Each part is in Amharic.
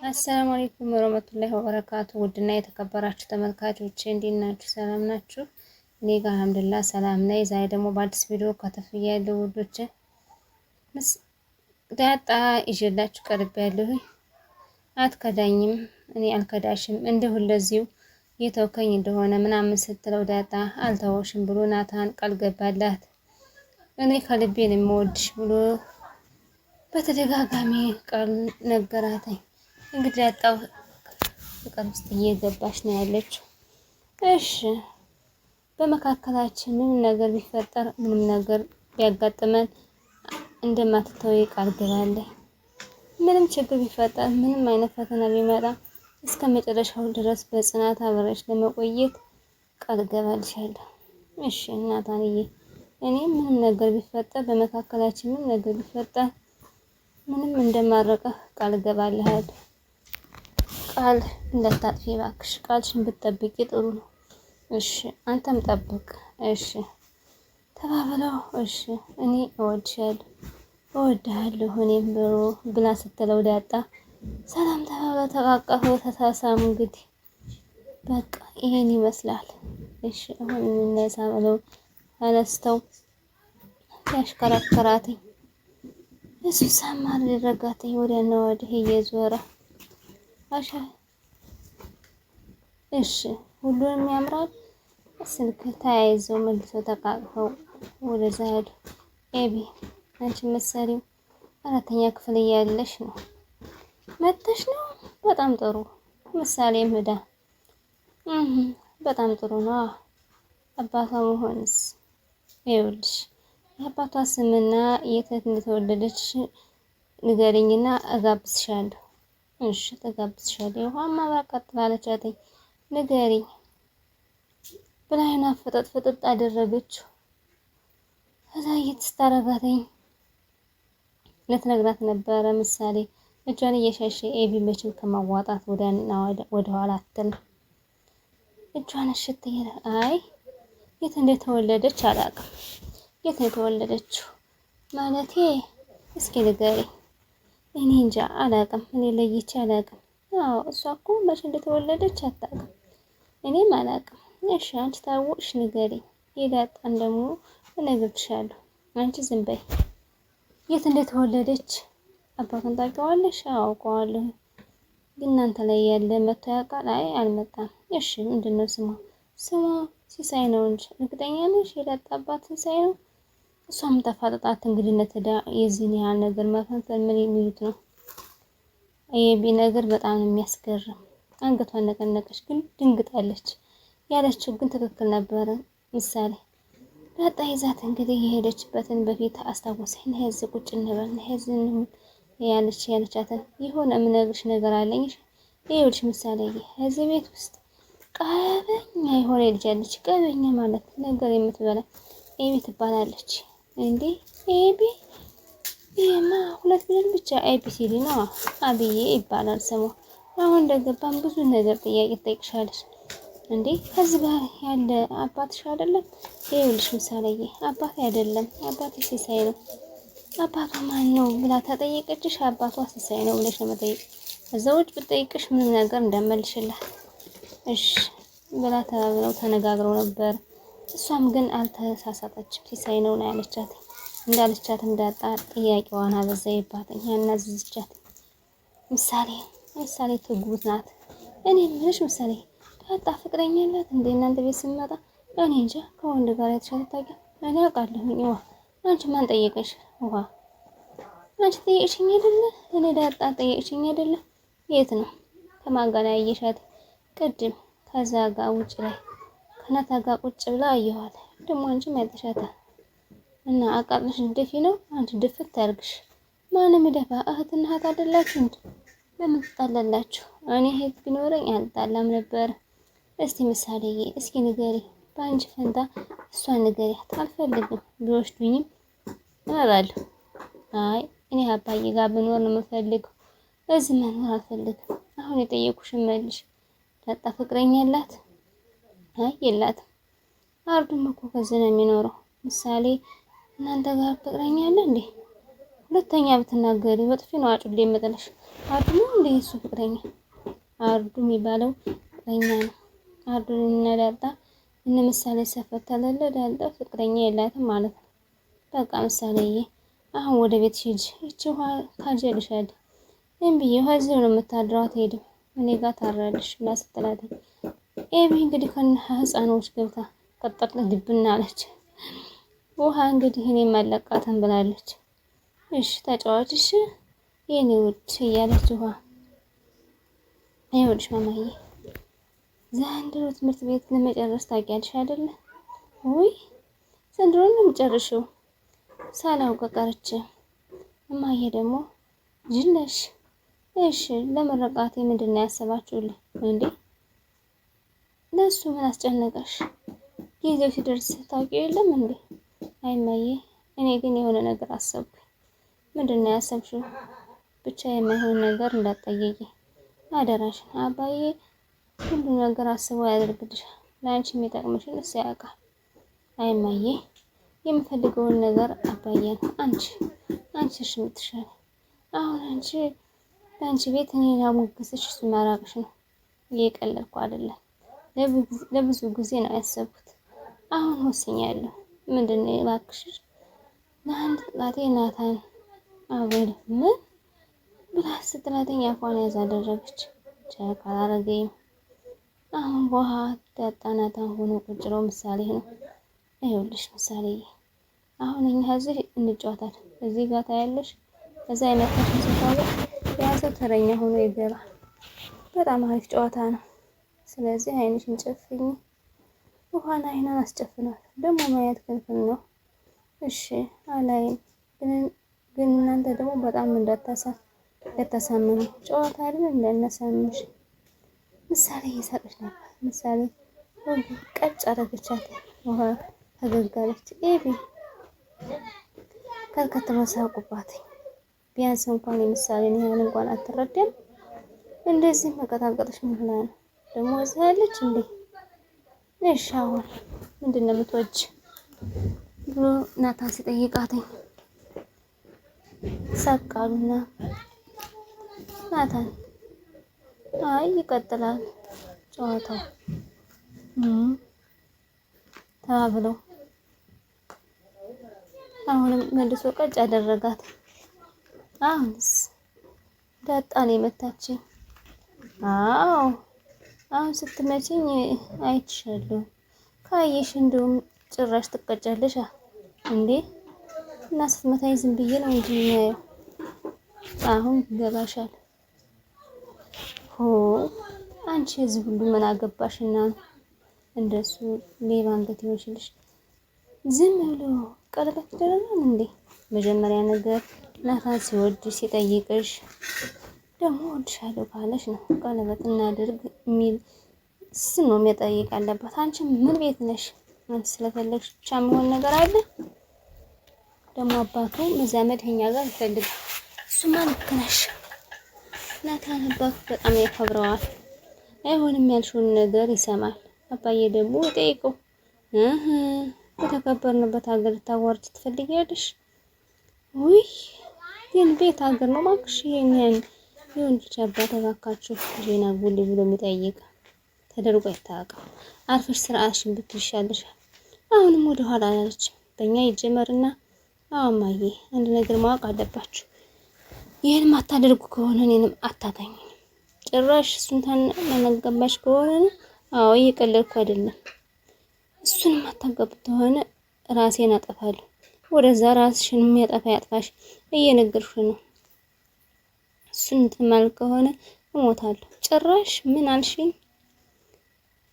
አሰላሙ አለይኩም ወረህመቱላሂ ወበረካቱ። ውድና የተከበራችሁ ተመልካቾች እንዴት ናችሁ? ሰላም ናችሁ? እኔ ጋር አልሐምዱሊላህ ሰላም ነኝ። ዛሬ ደግሞ በአዲስ ቪዲዮ ከተፍ ያለው ውዶች ዳጣ ይዤላችሁ ቀርቤያለሁ። አትከዳኝም፣ እኔ አልከዳሽም፣ እንደው ለዚሁ የተውከኝ እንደሆነ ምናምን ስትለው ዳጣ አልተወሽም ብሎ ናታን ቃል ገባላት። እኔ ከልቤ ነው የምወድሽ ብሎ በተደጋጋሚ ቃል ነገራተኝ። እንግዲህ ዳጣው ፍቅር ውስጥ እየገባች ነው ያለችው። እሺ በመካከላችን ምንም ነገር ቢፈጠር ምንም ነገር ቢያጋጥመን እንደማትተወይ ቃል ገባለች። ምንም ችግር ቢፈጠር ምንም አይነት ፈተና ቢመጣ እስከ መጨረሻው ድረስ በጽናት አብረሽ ለመቆየት ቃል ገባልሻለሁ። እሺ ናታንዬ፣ እኔ ምንም ነገር ቢፈጠር በመካከላችን ምንም ነገር ቢፈጠር ምንም እንደማረቀህ ቃል ገባልሃለሁ። ቃል እንዳታጥፊ እባክሽ፣ ቃልሽን ብትጠብቂ ጥሩ ነው። እሺ አንተም ጠብቅ። እሺ ተባብለው እሺ እኔ እወድሻለሁ እወድሃለሁ እኔም ብላ ስትለው ዳጣ ሰላም ተባብለው ተቃቀፈው ተሳሳሙ። እንግዲህ በቃ ይሄን ይመስላል። እሺ አሁን እንነሳ ብለው ተነስተው ያሽከረከራትኝ እሱ ሰማ አደረጋትኝ ወዲያና ወዲህ እየዞረ አሻ እሺ ሁሉንም ያምራል። ስልክ ተያይዘው መልሰው ተቃቅፈው ወደዛ ሄዱ። ኤቢ አንቺ መሰሪው አራተኛ ክፍል እያለሽ ነው መጥተሽ ነው? በጣም ጥሩ ምሳሌ ምህዳ በጣም ጥሩ ነው። አባቷ መሆንስ ይኸውልሽ የአባቷ ስምና የት እንደተወለደች ንገሪኝና እጋብዝሻለሁ። እሺ ተጋብዝሻለሁ። ውሃማ ቀጥላለች አተኝ ንገሪኝ ብላይና ፍጥጥ አደረገችው። ከዛ እየተስታረጋተኝ ልትነግራት ነበረ ምሳሌ እጇን እየሸሸ ኤቢ መቼም ከማዋጣት ወደ ኋላ አትልም። እጇን እሽት አይ የት እንደተወለደች አላውቅም። የት ነው የተወለደችው ማለቴ እስኪ ንገሪኝ። እኔ እንጃ አላውቅም። እኔ ለይቼ አላውቅም። አዎ እሷ እኮ መቼ እንደተወለደች አታውቅም። እኔም አላውቅም። እሺ አንቺ ታወቅሽ ንገሪኝ። የዳጣን ደግሞ እነግርሻለሁ። አንቺ ዝም በይ። የት እንደተወለደች አባቱን ታውቂዋለሽ? አዎ አውቀዋለሁ። ግን እናንተ ላይ ያለ መጥቶ ያውቃል? አይ አልመጣም። እሺ ምንድነው ስሟ? ስሟ ሲሳይ ነው እንጂ እርግጠኛ ነሽ? የዳጣ አባት ሲሳይ ነው? እሷም ተፋጠጣት እንግዲህነት ዳ የዚህን ያህል ነገር መፈንፈል ምን የሚሉት ነው? የቢ ነገር በጣም የሚያስገርም። አንገቷን ነቀነቀች፣ ግን ድንግጣለች። ያለችው ግን ትክክል ነበረ። ምሳሌ ዳጣ ይዛት እንግዲህ የሄደችበትን በፊት አስታወሰኝ። ነህዝ ቁጭ እንበል ነህዝ ያለቻትን የሆነ የምነግርሽ ነገር አለኝ። ይኸውልሽ ምሳሌ እዚህ ቤት ውስጥ ቀበኛ የሆነ ልጅ አለች። ቀበኛ ማለት ነገር የምትበላ ኤቢ ትባላለች። እንዴ ኤቢ ይሄማ ሁለት ፊደል ብቻ ኤቢሲዲ ነው። አብዬ ይባላል ስሟ። አሁን እንደገባን ብዙ ነገር ጥያቄ ትጠይቅሻለች። እንዴ ከዚህ ጋር ያለ አባትሽ አይደለም? ይኸውልሽ ምሳሌዬ አባቴ አይደለም፣ አባቴ ሲሳይ ነው። አባቷ ማን ነው ብላ ተጠየቀችሽ? አባቷ ሲሳይ ነው ብለሽ ነው መጠየቅ። እዛ ውጭ ብትጠይቅሽ ምንም ነገር እንደመልሽላት እሺ ብላ ተባብለው ተነጋግረው ነበር። እሷም ግን አልተሳሳተችም። ሲሳይ ነው ያለቻት። እንዳለቻት እንዳጣ ጥያቄዋን አበዛይባትኝ ያናዝዝቻት። ምሳሌ ትጉት ናት። እኔ ምንሽ ምሳሌ ዳጣ ፍቅረኛ አላት እንዴ? እናንተ ቤት ስመጣ እኔ እንጃ ከወንድ ጋር የተሻለ ታውቂው እኔ አውቃለሁኝ። ውሃ አንቺ ማን ጠየቀሽ? ውሃ አንቺ ጠየቅሽኝ አይደለ? እኔ ዳጣ ጠየቅሽኝ አይደለ? የት ነው ከማን ጋር ያየሻት? ቅድም ከዛ ጋር ውጭ ላይ ከናታ ጋር ቁጭ ብላ አየኋት። ደግሞ አንቺም ያጠሻታል እና አቃጥልሽ ደፊ ነው። አንቺ ድፍት ያርግሽ። ማንም ይደፋ? እህትና እህት አይደላችሁ እንዴ? ለምን ትጣላላችሁ? እኔ እህት ቢኖረኝ አልጣላም ነበር። እስቲ ምሳሌዬ እስኪ ንገሪ፣ በአንቺ ፈንታ እሷን ንገሪያት። አልፈልግም ቢወስዱኝም እመጣለሁ። አይ እኔ አባዬ ጋር ብኖር ነው የምፈልገው፣ እዚህ መኖር አልፈልግም። አሁን የጠየቁሽን መልሽ። ዳጣ ፍቅረኛ አላት? አይ የላትም። አርዱም እኮ ከዚህ ነው የሚኖረው። ምሳሌ እናንተ ጋር ፍቅረኛ አለ እንዴ? ሁለተኛ ብትናገሪ በጥፊ ነው አጩሌ የምጥልሽ። አርዱ ነው እንደ እሱ ፍቅረኛ አርዱ የሚባለው ፍቅረኛ ነው። አርዱን እናዳጣ እነ ምሳሌ ሰፈር ተለለ ዳጣ ፍቅረኛ የላትም ማለት ነው። በቃ ምሳሌዬ አሁን ወደ ቤት ሂጂ። እቺ ውሃ ካጀልሻል እንብዬ ውሃ እዚሁ ነው የምታድረው አትሄድም። እኔ ጋር ታራለሽ ብላ ስትላት ኤቢ እንግዲህ ከነ ህፃኖች ገብታ ቀጠቅለ ድብና አለች። ውሃ እንግዲህ እኔ ማለቃተን ብላለች። እሺ ተጫዋች እሺ የኔ ውድ እያለች ውሃ ይኸውልሽ ማማዬ ዘንድሮ ትምህርት ቤት ለመጨረስ ታውቂያለሽ አይደለ? ውይ ዘንድሮ ነው የምጨርሽው ሳላውቅ ቀርቼ። እማዬ ደግሞ ጅል ነሽ። እሺ ለመረቃቴ ምንድን ነው ያሰባችሁልኝ እንዴ? ለሱ ምን አስጨነቀሽ? ጊዜው ሲደርስ ታውቂው የለም እንዴ? አይ እማዬ እኔ ግን የሆነ ነገር አሰብኩኝ። ምንድን ነው ያሰብሽው? ብቻ የማይሆን ነገር እንዳትጠይቂ አደራሽን። አባዬ ሁሉ ነገር አስበው ያደርግልሻል። ለአንቺ የሚጠቅምሽን እሱ ያውቃል። አይ እማዬ የምፈልገውን ነገር አባዬ ነው። አንቺሽ የምትሻል አሁን በአንቺ ቤት እኔ ላሞገስሽ እሱ ማራቅሽ ነው። እየቀለድኩ አይደለም። ለብዙ ጊዜ ነው ያሰብኩት። አሁን ወስኛለሁ። ምንድን ነው እባክሽ? ለአንድ ጥቃቴ ናታን አበል ምን ብላ ስትላተኝ አፏን ያዝ አደረገች። ቸክ አላረገኝም። አሁን በውሃ ዳጣ ናታን ሆኖ ቁጭሮ ምሳሌ ነው። ይኸውልሽ ምሳሌ አሁን እኛ እዚህ እንጫወታለን። እዚህ ጋር ታያለሽ። እዛ አይነታሽ ተሰፋለ ያዘ ተረኛ ሆኖ ይገባል። በጣም አሪፍ ጨዋታ ነው። ስለዚህ አይንሽን ጨፍኝ። ውሃን አይኗን አስጨፍናት። ደግሞ ማየት ክልክል ነው። እሺ አላይም። ግን እናንተ ደግሞ በጣም እንዳታሳምኑ ጨዋታ አይደል እንደነሳምሽ። ምሳሌ እየሳቀች ነበር። ምሳሌ ቀጭ አደረገቻት። ውሃ ተገጋለች። ኤቢ ከከተማ ሳቁባት። ቢያንስ እንኳን የምሳሌን ያህል እንኳን አትረዳም። እንደዚህ መቀጣቀጥሽ ምን ብላ ነው ደግሞ እዛ ያለች እንዴ? እሺ አሁን ምንድን ነው የምትወጂ ብሎ ናታን ሲጠይቃትኝ ሳቃሉና ናታን አይ ይቀጥላል ጨዋታው ተባብለው አሁንም መልሶ ቀጭ አደረጋት። አሁንስ ዳጣን የመታችኝ? አዎ አሁን ስትመችኝ አይችሻለሁ። ካየሽ እንደውም ጭራሽ ትቀጫለሽ እንዴ? እና ስትመታኝ ዝም ብዬ ነው እንጂ የሚያየው። አሁን ገባሻል። ሆ አንቺ እዚህ ሁሉ ምን አገባሽና እንደሱ ሌባ አንገት ይሆንልሽ? ዝም ብሎ ቀለበት ይደረጋል እንዴ? መጀመሪያ ነገር ናታን ሲወድሽ ሲጠይቅሽ ደግሞ ወድሻለሁ ካለሽ ነው ቀለበት እናድርግ የሚል ስም ነው የሚጠይቅ አለበት። አንቺ ምን ቤት ነሽ? አንቺ ስለፈለግሽ ብቻ የሚሆን ነገር አለ? ደግሞ አባቱ መዛመድ እኛ ጋር ይፈልጋል። እሱማ ልክ ነሽ። ናታን አባቱ በጣም ያከብረዋል። አይሆንም ያልሽውን ነገር ይሰማል። አባዬ ደግሞ ጠይቀው በተከበርንበት ሀገር ታዋርጅ ትፈልጊያለሽ? ውይ ግን ቤት ሀገር ነው ማክሽ የኛን የወንድ ልጅ አባት እባካችሁ ዜና ጉል ብሎ የሚጠይቅ ተደርጎ አይታወቅም። አርፈሽ ስርዓትሽን ብትይሻለሻል። አሁንም ወደ ኋላ አላለችም። በእኛ ይጀመርና አማዬ አንድ ነገር ማወቅ አለባችሁ። ይሄን ማታደርጉ ከሆነ እኔንም አታገኙ። ጭራሽ እሱን ታነገባሽ ከሆነ አዎ እየቀለድኩ አይደለም። እሱን ማታገቡ ከሆነ ራሴን አጠፋለሁ። ወደዛ ራስሽን የሚያጠፋ ያጥፋሽ እየነገርኩሽ ነው። እሱን ትማል ከሆነ እሞታለሁ። ጭራሽ ምን አልሽኝ?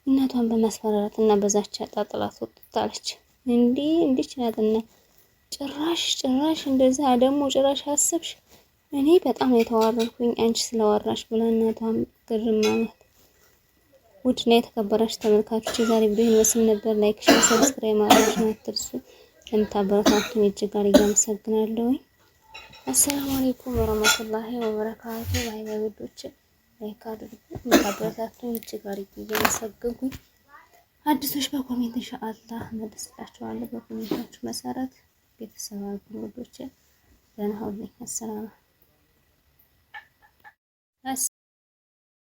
እናቷን በማስፈራራት እና በዛቻ ጣጥላት ወጣለች። እንዲህ ናትና ጭራሽ እንደዛ ደግሞ ጭራሽ አሰብሽ? እኔ በጣም የተዋረድኩኝ አንቺ ስለዋራሽ ብላ እናቷም ግርም ማለት። ውድና የተከበራችሁ ተመልካቾች የዛሬ ቪዲዮ ይመስል ነበር። ላይክ፣ ሼር፣ ሰብስክራይብ ማድረግሽን አትርሱ። ለምታበረታቱኝ እጅግ አድርጌ አመሰግናለሁ። አሰላሙ አለይኩም ወራህመቱላሂ ወበረካቱ። ባይ ባይ ውዶች፣ ላይክ አድርጉ። ለምታበረታቱኝ እጅግ አድርጌ እያመሰገንኩኝ አዲሶች በኮሜንት ኢንሻአላህ መልስላችኋለሁ። በኮሜንታችሁ መሰረት ቤተሰብ አድርጉ ውዶች። ደህና ሁኚ። አሰላም